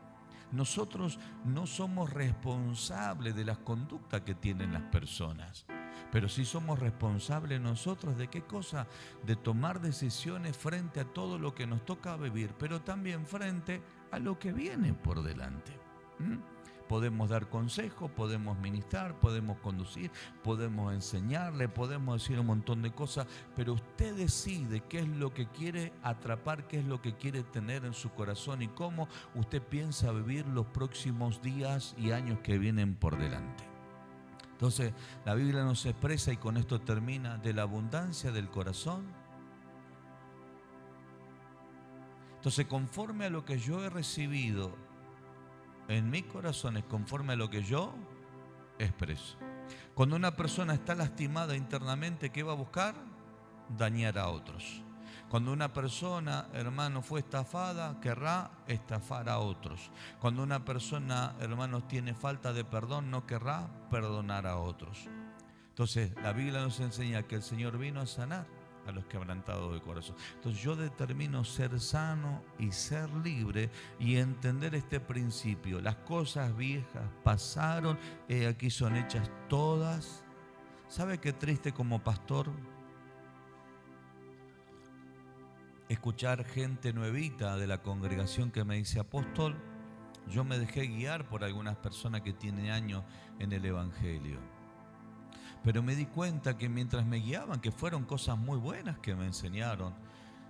Nosotros no somos responsables de las conductas que tienen las personas, pero sí somos responsables nosotros de qué cosa, de tomar decisiones frente a todo lo que nos toca vivir, pero también frente a lo que viene por delante. Podemos dar consejos, podemos ministrar, podemos conducir, podemos enseñarle, podemos decir un montón de cosas, pero usted decide qué es lo que quiere atrapar, qué es lo que quiere tener en su corazón y cómo usted piensa vivir los próximos días y años que vienen por delante. Entonces, la Biblia nos expresa, y con esto termina, de la abundancia del corazón. Entonces, conforme a lo que yo he recibido en mi corazón, es conforme a lo que yo expreso. Cuando una persona está lastimada internamente, ¿qué va a buscar? Dañar a otros. Cuando una persona, hermano, fue estafada, querrá estafar a otros. Cuando una persona, hermanos, tiene falta de perdón, no querrá perdonar a otros. Entonces, la Biblia nos enseña que el Señor vino a sanar a los quebrantados de corazón. Entonces yo determino ser sano y ser libre y entender este principio. Las cosas viejas pasaron, aquí son hechas todas. ¿Sabe qué triste como pastor escuchar gente nuevita de la congregación que me dice, apóstol, yo me dejé guiar por algunas personas que tienen años en el evangelio? Pero me di cuenta que mientras me guiaban, que fueron cosas muy buenas que me enseñaron,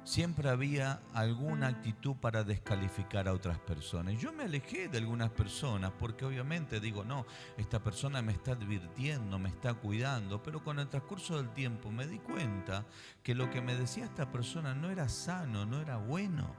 siempre había alguna actitud para descalificar a otras personas. Yo me alejé de algunas personas porque obviamente digo, no, esta persona me está advirtiendo, me está cuidando, pero con el transcurso del tiempo me di cuenta que lo que me decía esta persona no era sano, no era bueno.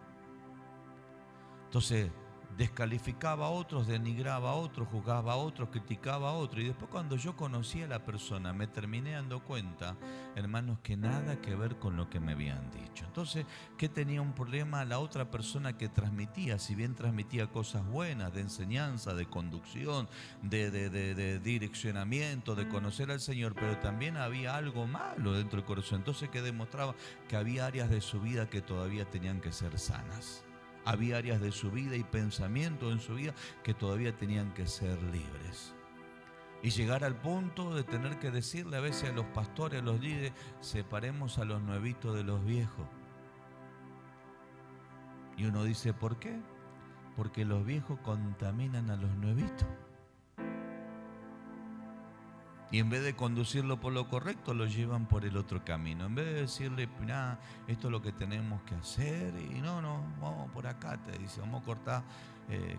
Entonces, descalificaba a otros, denigraba a otros, juzgaba a otros, criticaba a otros. Y después cuando yo conocí a la persona me terminé dando cuenta, hermanos, que nada que ver con lo que me habían dicho. Entonces, ¿qué tenía un problema la otra persona que transmitía? Si bien transmitía cosas buenas, de enseñanza, de conducción, de direccionamiento, de conocer al Señor, pero también había algo malo dentro del corazón. Entonces, ¿qué demostraba? Que había áreas de su vida que todavía tenían que ser sanas. Había áreas de su vida y pensamientos en su vida que todavía tenían que ser libres. Y llegar al punto de tener que decirle a veces a los pastores, a los líderes, separemos a los nuevitos de los viejos. Y uno dice, ¿por qué? Porque los viejos contaminan a los nuevitos. Y en vez de conducirlo por lo correcto, lo llevan por el otro camino. En vez de decirle, mirá, esto es lo que tenemos que hacer, y no, vamos por acá, te dice, vamos a cortar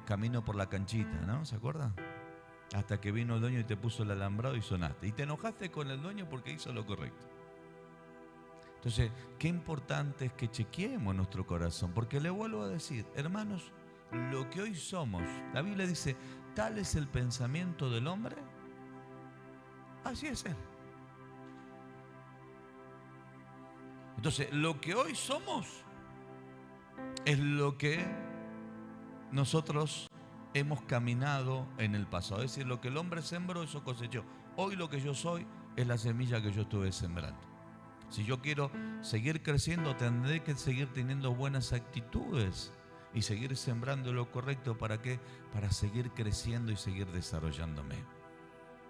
camino por la canchita, ¿no? ¿Se acuerdan? Hasta que vino el dueño y te puso el alambrado y sonaste. Y te enojaste con el dueño porque hizo lo correcto. Entonces, qué importante es que chequeemos nuestro corazón, porque le vuelvo a decir, hermanos, lo que hoy somos, la Biblia dice, tal es el pensamiento del hombre, así es él. Entonces, lo que hoy somos es lo que nosotros hemos caminado en el pasado. Es decir, lo que el hombre sembró, eso cosechó. Hoy lo que yo soy es la semilla que yo estuve sembrando. Si yo quiero seguir creciendo, tendré que seguir teniendo buenas actitudes y seguir sembrando lo correcto. ¿Para qué? Para seguir creciendo y seguir desarrollándome.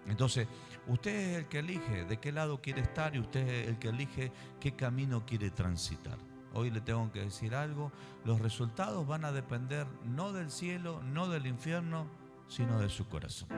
Entonces, usted es el que elige de qué lado quiere estar y usted es el que elige qué camino quiere transitar. Hoy le tengo que decir algo, los resultados van a depender no del cielo, no del infierno, sino de su corazón.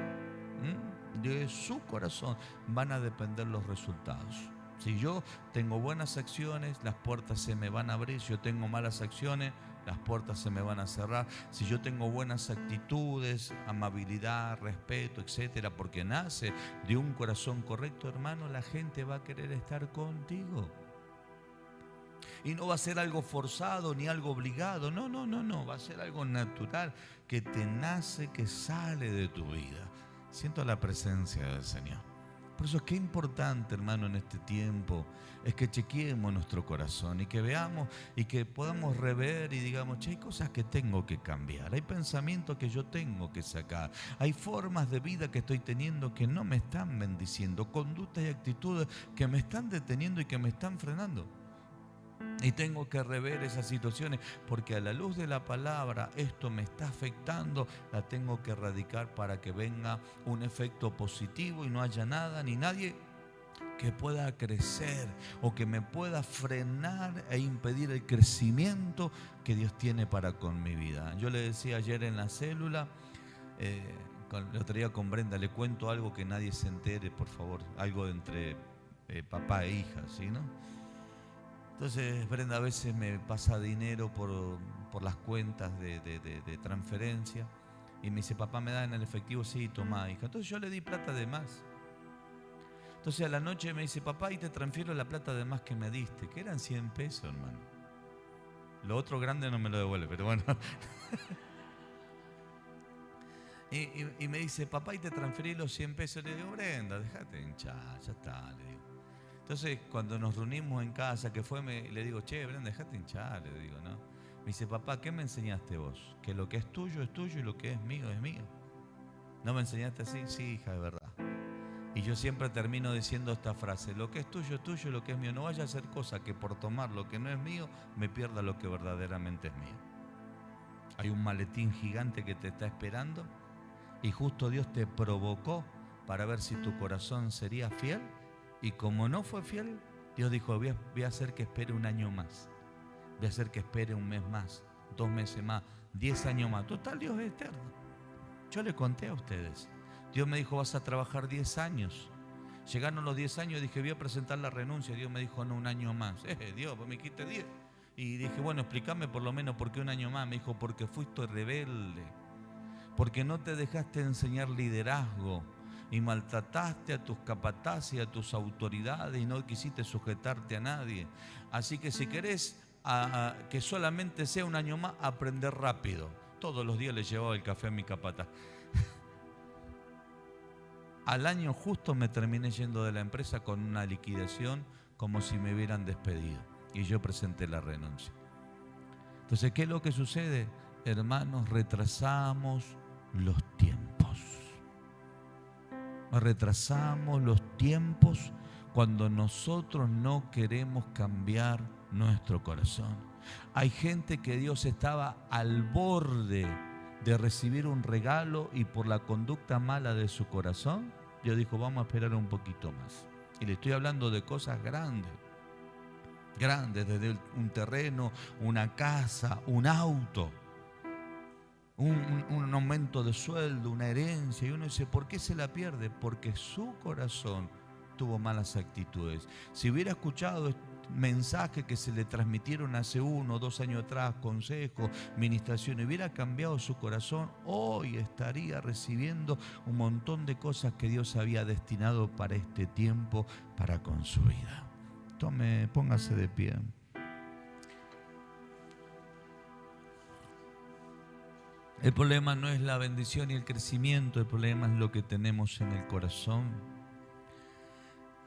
De su corazón van a depender los resultados. Si yo tengo buenas acciones, las puertas se me van a abrir. Si yo tengo malas acciones, las puertas se me van a cerrar. Si yo tengo buenas actitudes, amabilidad, respeto, etcétera, porque nace de un corazón correcto, hermano, la gente va a querer estar contigo. Y no va a ser algo forzado ni algo obligado. No. Va a ser algo natural que te nace, que sale de tu vida. Siento la presencia del Señor. Por eso es que importante, hermano, en este tiempo es que chequeemos nuestro corazón y que veamos y que podamos rever y digamos, che, hay cosas que tengo que cambiar, hay pensamientos que yo tengo que sacar, hay formas de vida que estoy teniendo que no me están bendiciendo, conductas y actitudes que me están deteniendo y que me están frenando. Y tengo que rever esas situaciones porque a la luz de la palabra esto me está afectando, la tengo que erradicar para que venga un efecto positivo y no haya nada ni nadie que pueda crecer o que me pueda frenar e impedir el crecimiento que Dios tiene para con mi vida. Yo le decía ayer en la célula, el otro día con Brenda, le cuento algo que nadie se entere, por favor, algo entre papá e hija, ¿sí, no? Entonces Brenda a veces me pasa dinero por las cuentas de transferencia y me dice, papá, ¿me da en el efectivo? Sí, toma, hija. Entonces yo le di plata de más. Entonces a la noche me dice, papá, y te transfiero la plata de más que me diste, que eran 100 pesos, hermano. Lo otro grande no me lo devuelve, pero bueno. y me dice, papá, y te transferí los 100 pesos. Le digo, Brenda, déjate hinchar, ya está, le digo. Entonces, cuando nos reunimos en casa, que fue, le digo, che, Brenda, dejate hinchar, le digo, ¿no? Me dice, papá, ¿qué me enseñaste vos? Que lo que es tuyo y lo que es mío es mío. ¿No me enseñaste así? Sí, hija, de verdad. Y yo siempre termino diciendo esta frase, lo que es tuyo y lo que es mío. No vaya a hacer cosa que por tomar lo que no es mío, me pierda lo que verdaderamente es mío. Hay un maletín gigante que te está esperando y justo Dios te provocó para ver si tu corazón sería fiel. Y como no fue fiel, Dios dijo, voy a hacer que espere un año más. Voy a hacer que espere un mes más, 2 meses más, 10 años más. Total, Dios es eterno. Yo le conté a ustedes. Dios me dijo, vas a trabajar 10 años. Llegaron los 10 años, dije, voy a presentar la renuncia. Dios me dijo, no, un año más. Dios, pues me quité 10. Y dije, bueno, explícame por lo menos por qué un año más. Me dijo, porque fuiste rebelde. Porque no te dejaste enseñar liderazgo. Y maltrataste a tus capataces y a tus autoridades y no quisiste sujetarte a nadie. Así que si querés que solamente sea un año más, aprender rápido. Todos los días le llevaba el café a mi capataz. Al año justo me terminé yendo de la empresa con una liquidación como si me hubieran despedido. Y yo presenté la renuncia. Entonces, ¿qué es lo que sucede? Hermanos, retrasamos los tiempos. Retrasamos los tiempos cuando nosotros no queremos cambiar nuestro corazón. Hay gente que Dios estaba al borde de recibir un regalo y por la conducta mala de su corazón, Dios dijo, vamos a esperar un poquito más. Y le estoy hablando de cosas grandes. grandes, desde un terreno, una casa, un auto, un aumento de sueldo, una herencia. Y uno dice, ¿por qué se la pierde? Porque su corazón tuvo malas actitudes. Si hubiera escuchado mensajes que se le transmitieron hace 1 o 2 años atrás, consejos, ministración, hubiera cambiado su corazón, hoy estaría recibiendo un montón de cosas que Dios había destinado para este tiempo, para con su vida. Póngase de pie. El problema no es la bendición y el crecimiento, el problema es lo que tenemos en el corazón.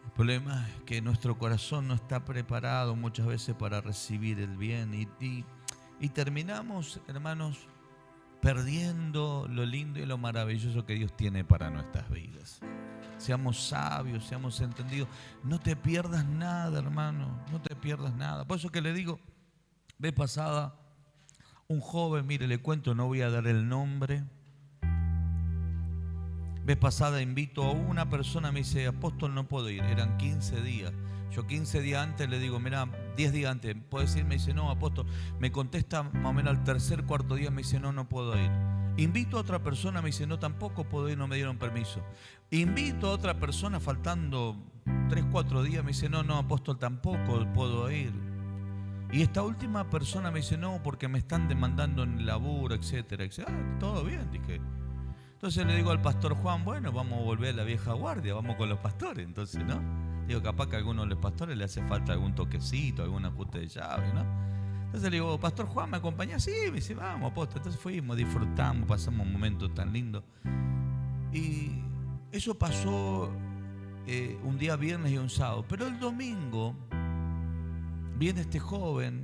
El problema es que nuestro corazón no está preparado muchas veces para recibir el bien y terminamos, hermanos, perdiendo lo lindo y lo maravilloso que Dios tiene para nuestras vidas. Seamos sabios, seamos entendidos. No te pierdas nada, hermano, no te pierdas nada. Por eso que le digo, vez pasada, un joven, mire, le cuento, no voy a dar el nombre. Vez pasada invito a una persona, me dice, apóstol, no puedo ir. Eran 15 días. Yo 15 días antes le digo, mira, 10 días antes, ¿puedes ir? Me dice, no, apóstol. Me contesta más o menos al tercer, cuarto día, me dice, no puedo ir. Invito a otra persona, me dice, no, tampoco puedo ir, no me dieron permiso. Invito a otra persona, faltando 3, 4 días, me dice, no, apóstol, tampoco puedo ir. Y esta última persona me dice, no, porque me están demandando en el laburo, etcétera, etcétera. Todo bien, dije. Entonces le digo al pastor Juan, bueno, vamos a volver a la vieja guardia, vamos con los pastores, entonces, ¿no? Digo, capaz que a algunos de los pastores le hace falta algún toquecito, algún ajuste de llave, ¿no? Entonces le digo, pastor Juan, ¿me acompañás? Sí, me dice, vamos, apóstol. Entonces fuimos, disfrutamos, pasamos un momento tan lindo. Y eso pasó un día viernes y un sábado. Pero el domingo viene este joven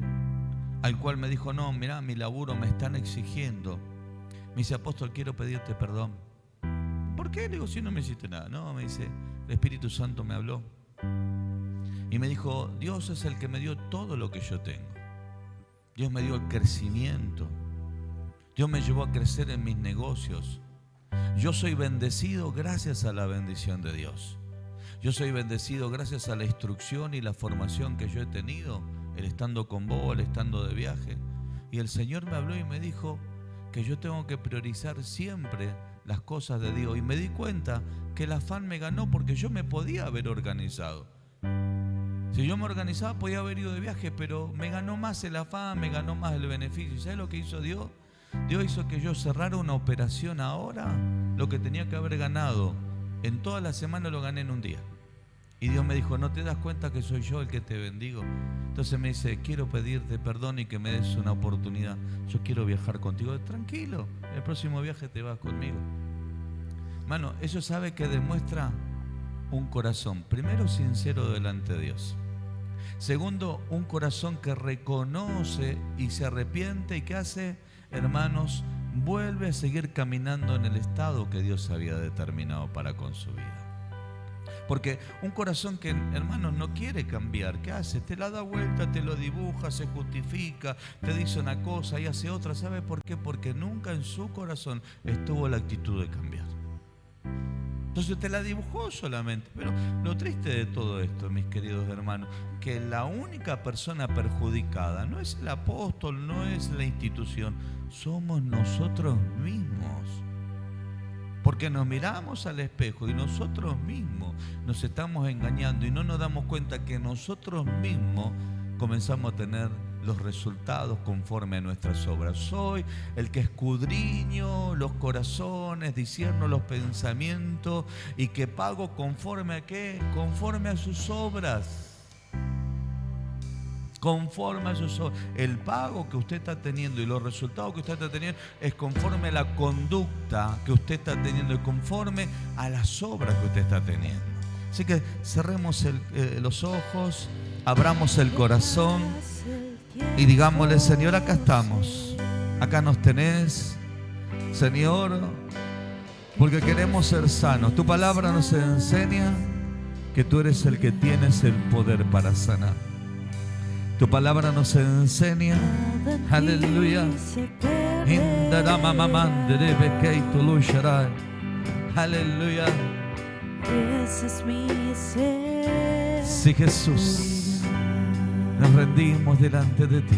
al cual me dijo, no, mirá, mi laburo me están exigiendo. Me dice, apóstol, quiero pedirte perdón. ¿Por qué? Le digo, si no me hiciste nada. No, me dice, el Espíritu Santo me habló. Y me dijo, Dios es el que me dio todo lo que yo tengo. Dios me dio el crecimiento. Dios me llevó a crecer en mis negocios. Yo soy bendecido gracias a la bendición de Dios. Yo soy bendecido gracias a la instrucción y la formación que yo he tenido, el estando con vos, el estando de viaje. Y el Señor me habló y me dijo que yo tengo que priorizar siempre las cosas de Dios. Y me di cuenta que el afán me ganó porque yo me podía haber organizado. Si yo me organizaba podía haber ido de viaje, pero me ganó más el afán, me ganó más el beneficio. ¿Y sabes lo que hizo Dios? Dios hizo que yo cerrara una operación ahora, lo que tenía que haber ganado en toda la semana lo gané en un día. Y Dios me dijo, ¿no te das cuenta que soy yo el que te bendigo? Entonces me dice, quiero pedirte perdón y que me des una oportunidad. Yo quiero viajar contigo. Tranquilo, el próximo viaje te vas conmigo. Hermano, eso sabe que demuestra un corazón, primero, sincero delante de Dios. Segundo, un corazón que reconoce y se arrepiente y que hace, hermanos, vuelve a seguir caminando en el estado que Dios había determinado para con su vida. Porque un corazón que, hermanos, no quiere cambiar, ¿qué hace? Te la da vuelta, te lo dibuja, se justifica, te dice una cosa y hace otra. ¿Sabe por qué? Porque nunca en su corazón estuvo la actitud de cambiar. Entonces te la dibujó solamente. Pero lo triste de todo esto, mis queridos hermanos, que la única persona perjudicada no es el apóstol, no es la institución, somos nosotros mismos. Porque nos miramos al espejo y nosotros mismos nos estamos engañando y no nos damos cuenta que nosotros mismos comenzamos a tener los resultados conforme a nuestras obras. Soy el que escudriño los corazones, discierno los pensamientos y que pago conforme a ¿qué? Conforme a sus obras. Conforme a sus obras. El pago que usted está teniendo y los resultados que usted está teniendo es conforme a la conducta que usted está teniendo y conforme a las obras que usted está teniendo. Así que cerremos los ojos, abramos el corazón y digámosle, Señor, acá estamos, acá nos tenés, Señor, porque queremos ser sanos. Tu palabra nos enseña que tú eres el que tienes el poder para sanar. Tu palabra nos enseña, aleluya, aleluya. Sí, Jesús. nos rendimos delante de ti.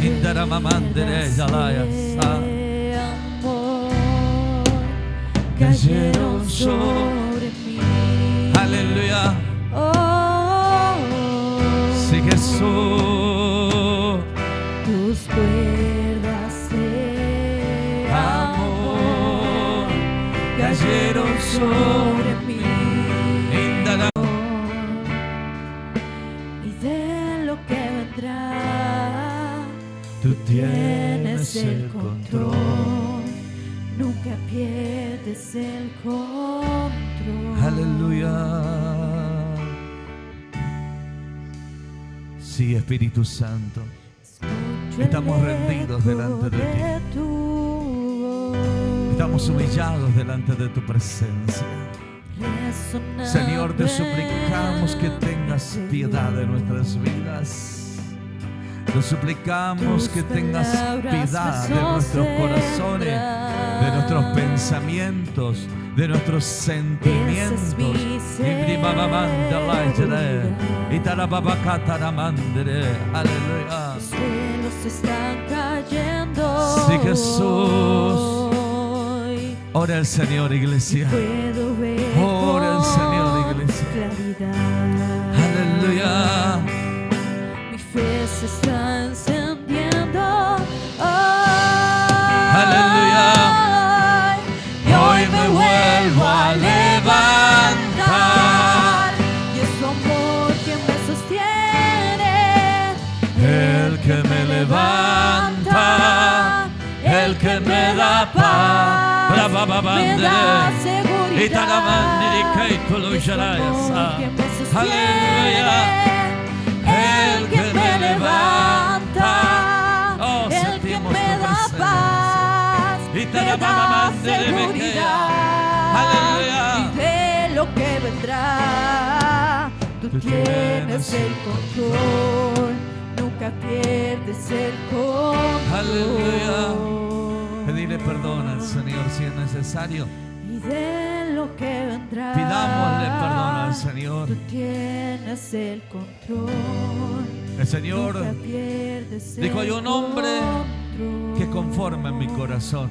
Indaramamandere yalayasa. Cayeron sobre mí. Aleluya. Sí, Jesús. Tus cuerdas de amor Cayeron sobre mí. Indara. Y de lo que vendrá, Tú tienes el control. Nunca pierdes el control. Aleluya. Sí, Espíritu Santo. Escucho Estamos el rendidos eco delante de ti. tu voz. Estamos humillados delante de tu presencia. Resonando Señor, te en suplicamos que tengas tu piedad de nuestras vidas. Te suplicamos que tengas piedad de nuestros corazones, de nuestros pensamientos, de nuestros sentimientos. Aleluya. Los cielos están cayendo. Sí, Jesús. Ora el Señor, iglesia. Puedo ver Ora el Señor, con iglesia. claridad. Aleluya. Mi fe se está encendiendo. Aleluya. Y hoy me vuelvo a levantar. Y es tu amor que me sostiene. El que me levanta, el que me da paz. Me da seguridad. Y es tu amor que me sostiene. El que me levanta, el que me da paz, me da seguridad. Y de lo que vendrá, tú tienes el control. Nunca pierdes el control. Aleluya. Pedirle perdón al Señor si es necesario. Y de lo que vendrá, Pidámosle perdón al Señor. tú tienes el control. El Señor Nunca pierdes dijo: hay el un hombre control. que conforma en mi corazón.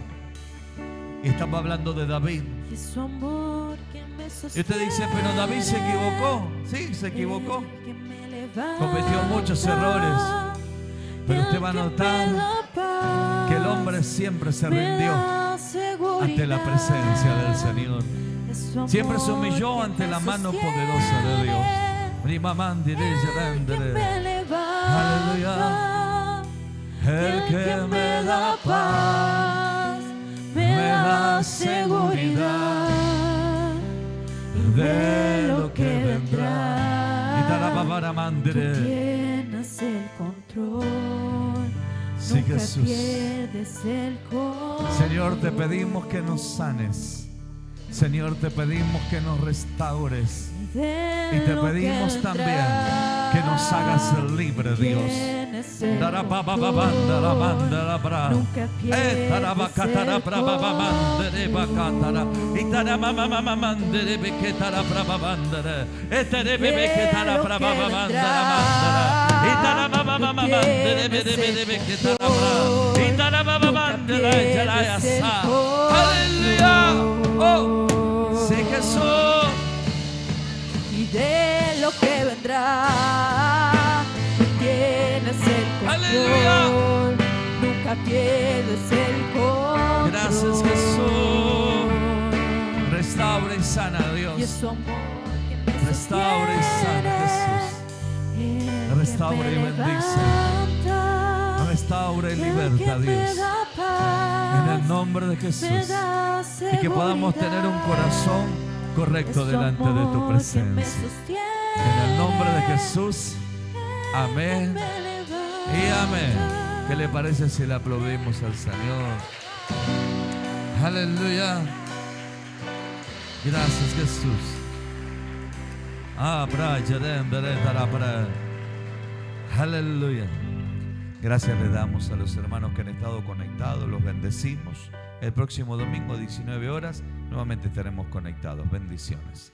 Y estamos hablando de David. Y es su amor que me Y sostiene. usted dice: pero David se equivocó. Sí, se equivocó. El que me levanta, Cometió muchos errores. Pero usted va a el que notar me da paz, que el hombre siempre se me rindió da seguridad. ante la presencia del Señor. Es su amor Siempre se humilló que ante me la mano sostiene. poderosa de Dios. El que me levanta, El que me da paz, me da seguridad de lo que vendrá. Y te la Tú babaramandere. tienes el control. Sí, Nunca Jesús. pierdes el control. Señor, te pedimos que nos sanes. Señor, te pedimos que nos restaures. Y te pedimos también que nos hagas libre, Dios. Nunca pierdes Aleluya. Oh, sí, Jesús. y de lo que vendrá, tú tienes el control. Aleluya. Nunca pierdes el control. Gracias, Jesús. Restaura y sana, Y es Dios. su amor que me Restaura y sana, sostiene. El Restaura que y me bendice. levanta, Restaura y el liberta, que me Dios. da paz, En el nombre de me Jesús. da Y que podamos tener un corazón correcto delante de tu presencia. En el nombre de Jesús. Amén y amén. ¿Qué le parece si le aplaudimos al Señor? Aleluya. Gracias, Jesús. Aleluya. Gracias le damos a los hermanos que han estado conectados. Los bendecimos. El próximo domingo, 19 horas, nuevamente estaremos conectados. Bendiciones.